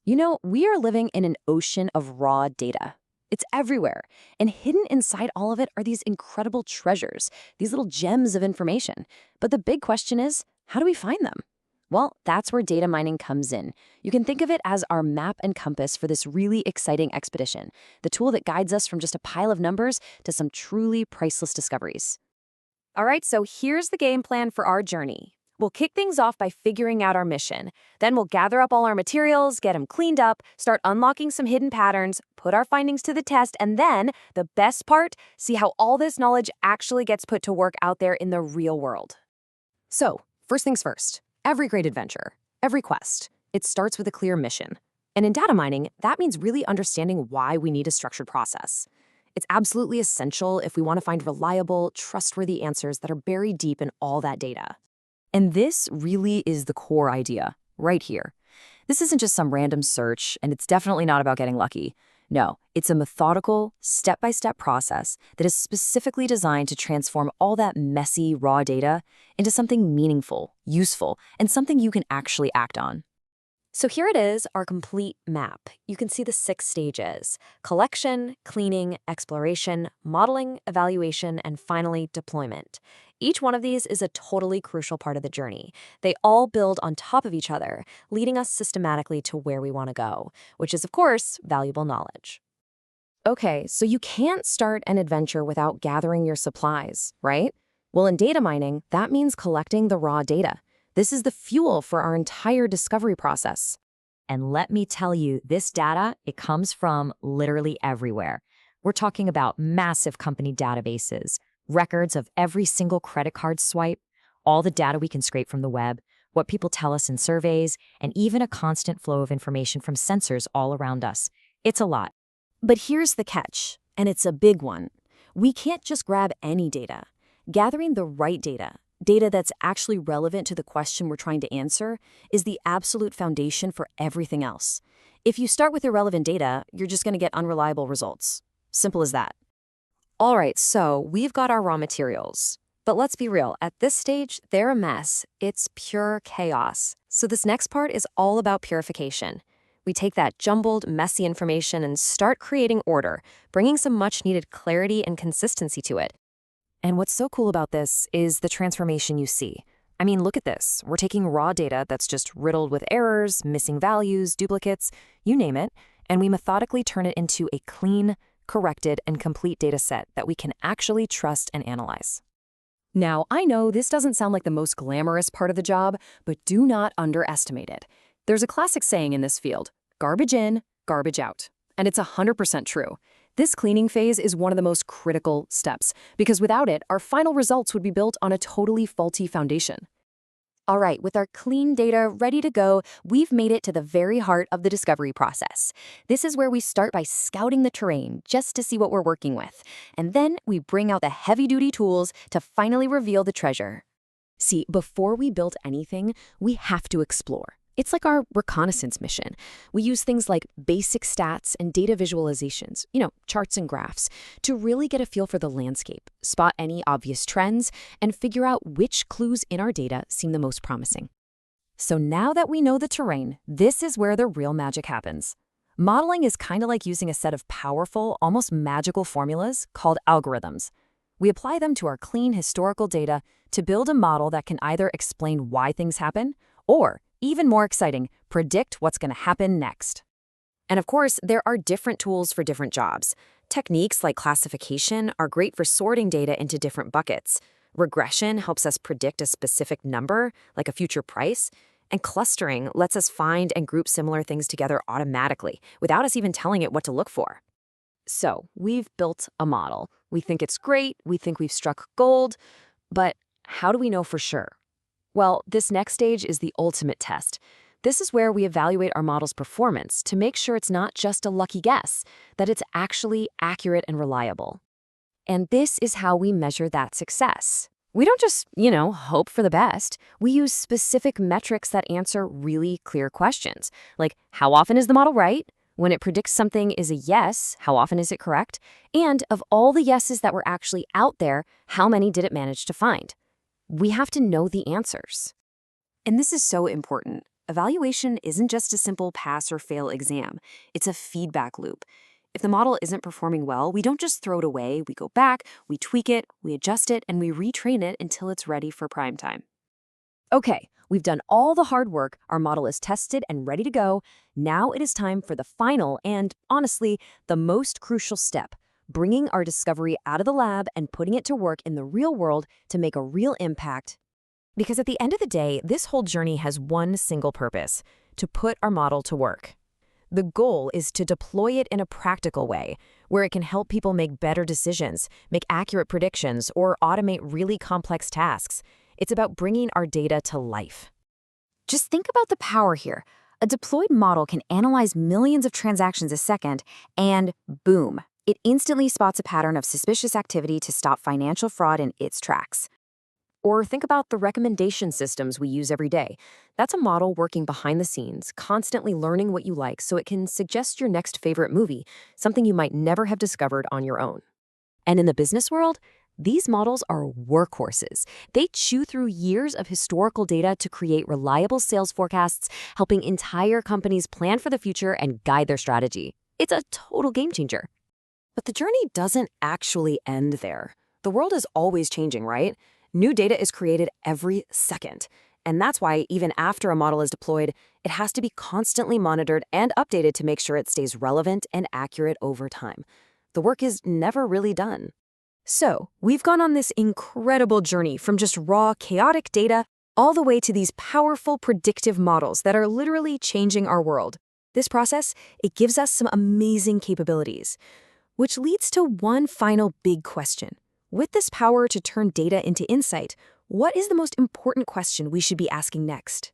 We are living in an ocean of raw data. It's everywhere. And hidden inside all of it are these incredible treasures, these little gems of information. But the big question is, how do we find them? Well, that's where data mining comes in. You can think of it as our map and compass for this really exciting expedition, the tool that guides us from just a pile of numbers to some truly priceless discoveries. All right, so here's the game plan for our journey. We'll kick things off by figuring out our mission. Then we'll gather up all our materials, get them cleaned up, start unlocking some hidden patterns, put our findings to the test, and then, the best part, see how all this knowledge actually gets put to work out there in the real world. So, first things first, every great adventure, every quest, it starts with a clear mission. And in data mining, that means really understanding why we need a structured process. It's absolutely essential if we want to find reliable, trustworthy answers that are buried deep in all that data. And this really is the core idea, right here. This isn't just some random search, and it's definitely not about getting lucky. No, it's a methodical, step-by-step process that is specifically designed to transform all that messy, raw data into something meaningful, useful, and something you can actually act on. So here it is, our complete map. You can see the 6 stages: collection, cleaning, exploration, modeling, evaluation, and finally deployment. Each one of these is a totally crucial part of the journey. They all build on top of each other, leading us systematically to where we want to go, which is, of course, valuable knowledge. Okay, so you can't start an adventure without gathering your supplies, right? Well, in data mining, that means collecting the raw data. This is the fuel for our entire discovery process. And let me tell you, this data, it comes from literally everywhere. We're talking about massive company databases, records of every single credit card swipe, all the data we can scrape from the web, what people tell us in surveys, and even a constant flow of information from sensors all around us. It's a lot. But here's the catch, and it's a big one. We can't just grab any data. Gathering the right data that's actually relevant to the question we're trying to answer, is the absolute foundation for everything else. If you start with irrelevant data, you're just going to get unreliable results. Simple as that. All right, so we've got our raw materials. But let's be real, at this stage, they're a mess. It's pure chaos. So this next part is all about purification. We take that jumbled, messy information and start creating order, bringing some much-needed clarity and consistency to it. And what's so cool about this is the transformation you see. I mean, look at this. We're taking raw data that's just riddled with errors, missing values, duplicates, you name it, and we methodically turn it into a clean, corrected, and complete data set that we can actually trust and analyze. Now, I know this doesn't sound like the most glamorous part of the job, but do not underestimate it. There's a classic saying in this field, garbage in, garbage out. And it's 100% true. This cleaning phase is one of the most critical steps, because without it, our final results would be built on a totally faulty foundation. All right, with our clean data ready to go, we've made it to the very heart of the discovery process. This is where we start by scouting the terrain just to see what we're working with. And then we bring out the heavy-duty tools to finally reveal the treasure. See, before we build anything, we have to explore. It's like our reconnaissance mission. We use things like basic stats and data visualizations, charts and graphs, to really get a feel for the landscape, spot any obvious trends, and figure out which clues in our data seem the most promising. So now that we know the terrain, this is where the real magic happens. Modeling is kind of like using a set of powerful, almost magical formulas called algorithms. We apply them to our clean historical data to build a model that can either explain why things happen or, even more exciting, predict what's going to happen next. And of course, there are different tools for different jobs. Techniques like classification are great for sorting data into different buckets. Regression helps us predict a specific number, like a future price. And clustering lets us find and group similar things together automatically, without us even telling it what to look for. So, we've built a model. We think it's great, we think we've struck gold, but how do we know for sure? Well, this next stage is the ultimate test. This is where we evaluate our model's performance to make sure it's not just a lucky guess, that it's actually accurate and reliable. And this is how we measure that success. We don't just, hope for the best. We use specific metrics that answer really clear questions, like how often is the model right? When it predicts something is a yes, how often is it correct? And of all the yeses that were actually out there, how many did it manage to find? We have to know the answers. And this is so important. Evaluation isn't just a simple pass or fail exam, it's a feedback loop. If the model isn't performing well, we don't just throw it away, we go back, we tweak it, we adjust it, and we retrain it until it's ready for prime time. Okay, we've done all the hard work, our model is tested and ready to go. Now it is time for the final and, honestly, the most crucial step, bringing our discovery out of the lab and putting it to work in the real world to make a real impact. Because at the end of the day, this whole journey has one single purpose: to put our model to work. The goal is to deploy it in a practical way, where it can help people make better decisions, make accurate predictions, or automate really complex tasks. It's about bringing our data to life. Just think about the power here. A deployed model can analyze millions of transactions a second, and boom, it instantly spots a pattern of suspicious activity to stop financial fraud in its tracks. Or think about the recommendation systems we use every day. That's a model working behind the scenes, constantly learning what you like so it can suggest your next favorite movie, something you might never have discovered on your own. And in the business world, these models are workhorses. They chew through years of historical data to create reliable sales forecasts, helping entire companies plan for the future and guide their strategy. It's a total game changer. But the journey doesn't actually end there. The world is always changing, right? New data is created every second. And that's why, even after a model is deployed, it has to be constantly monitored and updated to make sure it stays relevant and accurate over time. The work is never really done. So, we've gone on this incredible journey from just raw, chaotic data all the way to these powerful predictive models that are literally changing our world. This process, it gives us some amazing capabilities, which leads to one final big question. With this power to turn data into insight, what is the most important question we should be asking next?